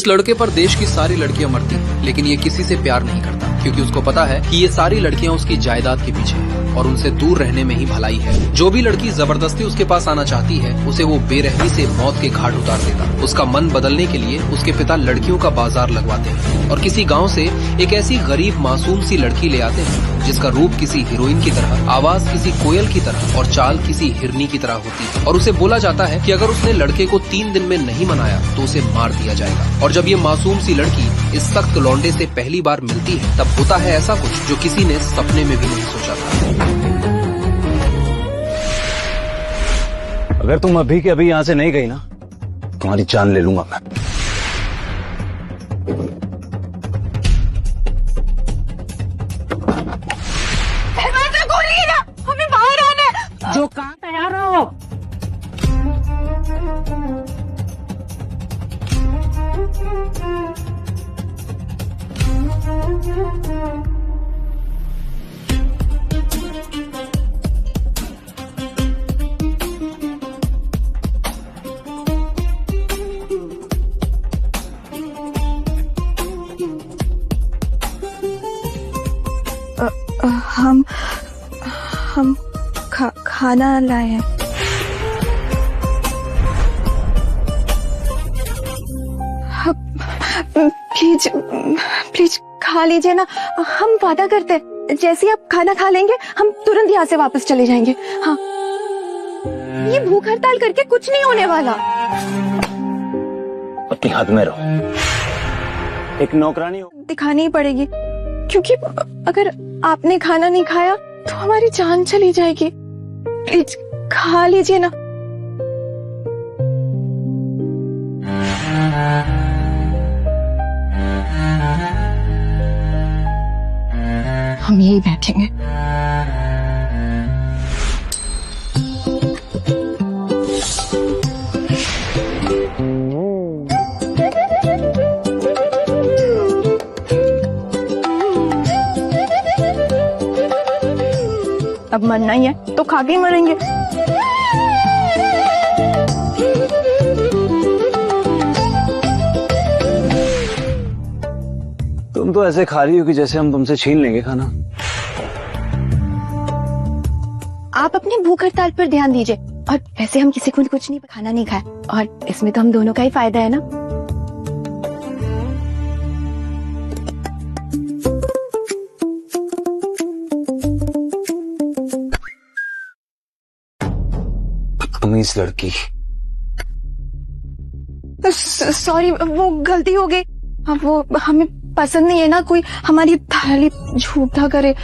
इस लड़के पर देश की सारी लड़कियां मरती हैं, लेकिन ये किसी से प्यार नहीं करता, क्योंकि उसको पता है कि ये सारी लड़कियां उसकी जायदाद के पीछे हैं और उनसे दूर रहने में ही भलाई है। जो भी लड़की जबरदस्ती उसके पास आना चाहती है, उसे वो बेरहमी से मौत के घाट उतार देता। उसका मन बदलने के लिए उसके पिता लड़कियों का बाजार लगवाते हैं और किसी गाँव से एक ऐसी गरीब मासूम सी लड़की ले आते हैं जिसका रूप किसी हीरोइन की तरह, आवाज किसी कोयल की तरह और चाल किसी हिरनी की तरह होती है। और उसे बोला जाता है कि अगर उसने लड़के को 3 दिन में नहीं मनाया तो उसे मार दिया जाएगा। और जब ये मासूम सी लड़की इस सख्त लौंडे से पहली बार मिलती है, तब होता है ऐसा कुछ जो किसी ने सपने में भी नहीं सोचा था। अगर तुम अभी के अभी यहाँ से नहीं गई ना, तुम्हारी जान ले लूंगा मैं। हमें बाहर आना है। जो कहाँ तैयार हो। हम खाना लाए हैं। प्लीज खा लीजिए ना, हम वादा करते हैं जैसे ही आप खाना खा लेंगे हम तुरंत यहाँ से वापस चले जाएंगे। हाँ, ये भूख हड़ताल करके कुछ नहीं होने वाला। अपनी हद में रहो। एक नौकरानी दिखानी ही पड़ेगी, क्योंकि अगर आपने खाना नहीं खाया तो हमारी जान चली जाएगी। प्लीज खा लीजिए ना। हम यही बैठेंगे। अब मरना ही है तो खा के ही मरेंगे। तुम तो ऐसे खा रही हो कि जैसे हम तुमसे छीन लेंगे खाना। आप अपनी भूख हड़ताल पर ध्यान दीजिए। और वैसे हम किसी को कुछ नहीं, खाना नहीं खाया, और इसमें तो हम दोनों का ही फायदा है ना। बदतमीज लड़की। सॉरी, वो गलती हो गई। वो हमें पसंद नहीं है ना कोई हमारी थाली झूठा करे,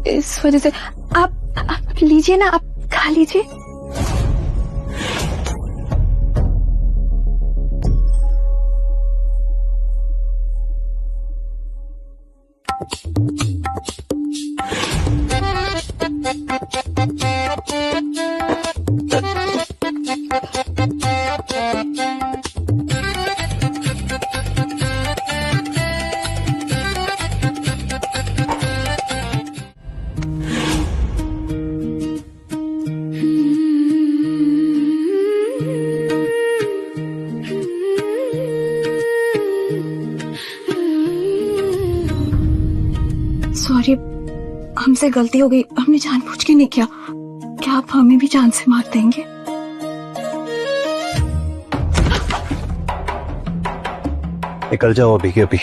इस वजह से। आप लीजिए ना, आप खा लीजिए। सॉरी, हमसे गलती हो गई, हमने जानबूझ के नहीं किया। क्या आप हमें भी जान से मार देंगे? निकल जाओ अभी के अभी।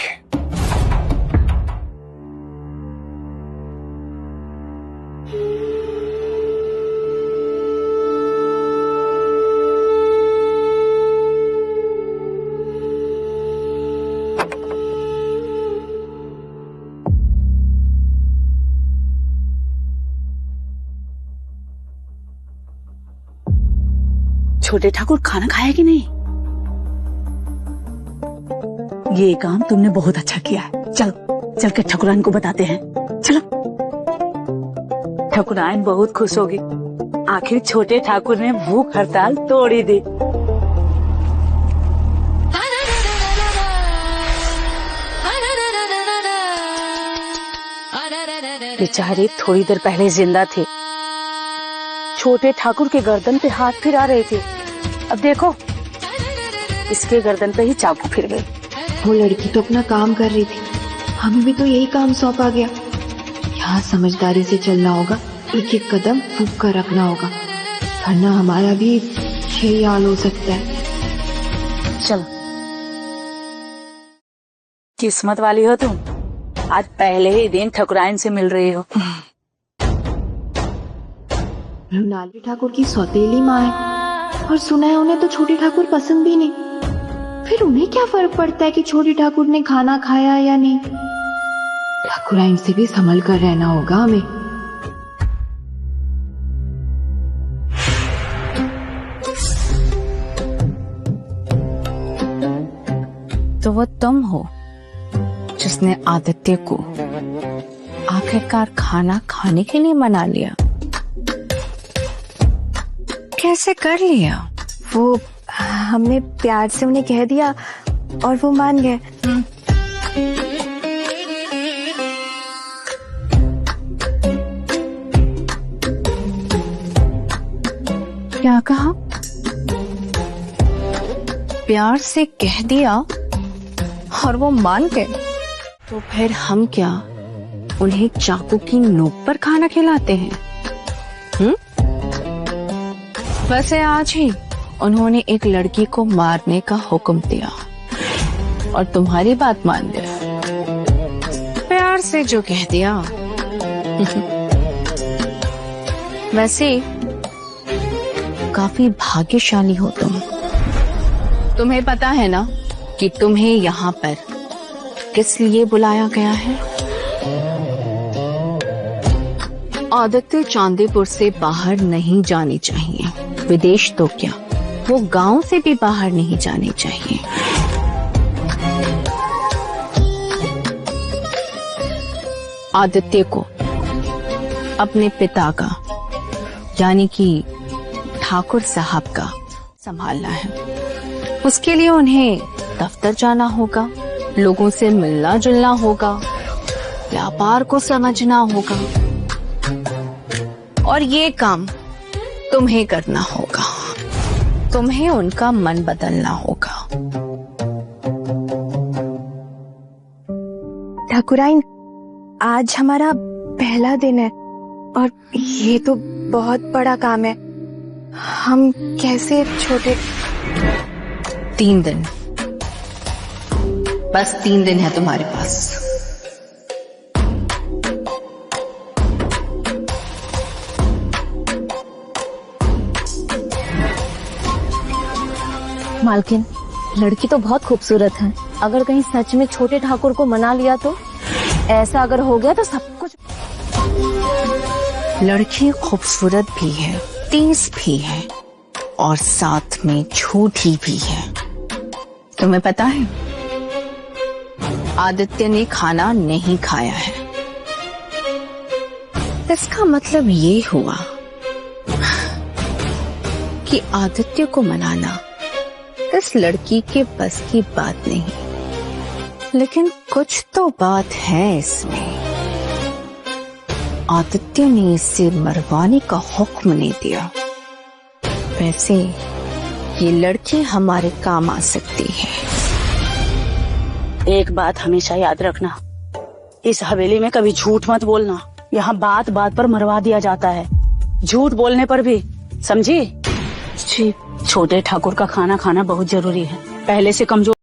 छोटे ठाकुर खाना खाया कि नहीं? ये काम तुमने बहुत अच्छा किया है। चलो चल के ठाकुरान को बताते हैं। चलो। ठाकुरान बहुत खुश होगी। आखिर छोटे ठाकुर ने भूख हड़ताल तोड़ी दी। बेचारी थोड़ी देर पहले जिंदा थी, छोटे ठाकुर के गर्दन पे हाथ फिरा रहे थे। अब देखो, इसके गर्दन पे ही चाकू फिर गई। वो लड़की तो अपना काम कर रही थी, हमें भी तो यही काम सौंपा गया। यहाँ समझदारी से चलना होगा, एक एक कदम फूंक कर रखना होगा, वरना हमारा भी यही हाल हो सकता है। चलो, किस्मत वाली हो तुम, आज पहले ही दिन ठकुराइन से मिल रही हो। मृणाली ठाकुर की सौतेली माँ है और सुना है उन्हें तो छोटी ठाकुर पसंद भी नहीं। फिर उन्हें क्या फर्क पड़ता है कि छोटी ठाकुर ने खाना खाया या नहीं। ठाकुराइन से भी संभल कर रहना होगा हमें। तो वो तुम हो जिसने आदित्य को आखिरकार खाना खाने के लिए मना लिया। कैसे कर लिया? वो हमने प्यार से उन्हें कह दिया और वो मान गए। क्या कहा? प्यार से कह दिया और वो मान गए? तो फिर हम क्या उन्हें चाकू की नोक पर खाना खिलाते हैं? वैसे आज ही उन्होंने एक लड़की को मारने का हुक्म दिया और तुम्हारी बात मान गए। प्यार से जो कह दिया। वैसे काफी भाग्यशाली हो तुम। तुम्हें पता है ना कि तुम्हें यहाँ पर किस लिए बुलाया गया है? आदित्य चांदीपुर से बाहर नहीं जानी चाहिए। विदेश तो क्या, वो गांव से भी बाहर नहीं जानी चाहिए। आदित्य को अपने पिता का यानी कि ठाकुर साहब का संभालना है। उसके लिए उन्हें दफ्तर जाना होगा, लोगों से मिलना जुलना होगा, व्यापार को समझना होगा और ये काम तुम्हें करना होगा। तुम्हें उनका मन बदलना होगा। ठाकुराइन, आज हमारा पहला दिन है और ये तो बहुत बड़ा काम है। हम कैसे छोटे। 3 दिन, बस 3 दिन है तुम्हारे पास। मालकिन, लड़की तो बहुत खूबसूरत है। अगर कहीं सच में छोटे ठाकुर को मना लिया तो? ऐसा अगर हो गया तो सब कुछ। लड़की खूबसूरत भी है, तेज भी है और साथ में झूठी भी है। तुम्हें पता है आदित्य ने खाना नहीं खाया है। इसका मतलब ये हुआ कि आदित्य को मनाना इस लड़की के बस की बात नहीं। लेकिन कुछ तो बात है इसमें। आदित्य ने इसे मरवाने का हुक्म नहीं दिया। वैसे ये लड़की हमारे काम आ सकती है। एक बात हमेशा याद रखना, इस हवेली में कभी झूठ मत बोलना। यहाँ बात बात पर मरवा दिया जाता है, झूठ बोलने पर भी, समझी? जी। छोटे ठाकुर का खाना खाना बहुत जरूरी है। पहले से कमजोर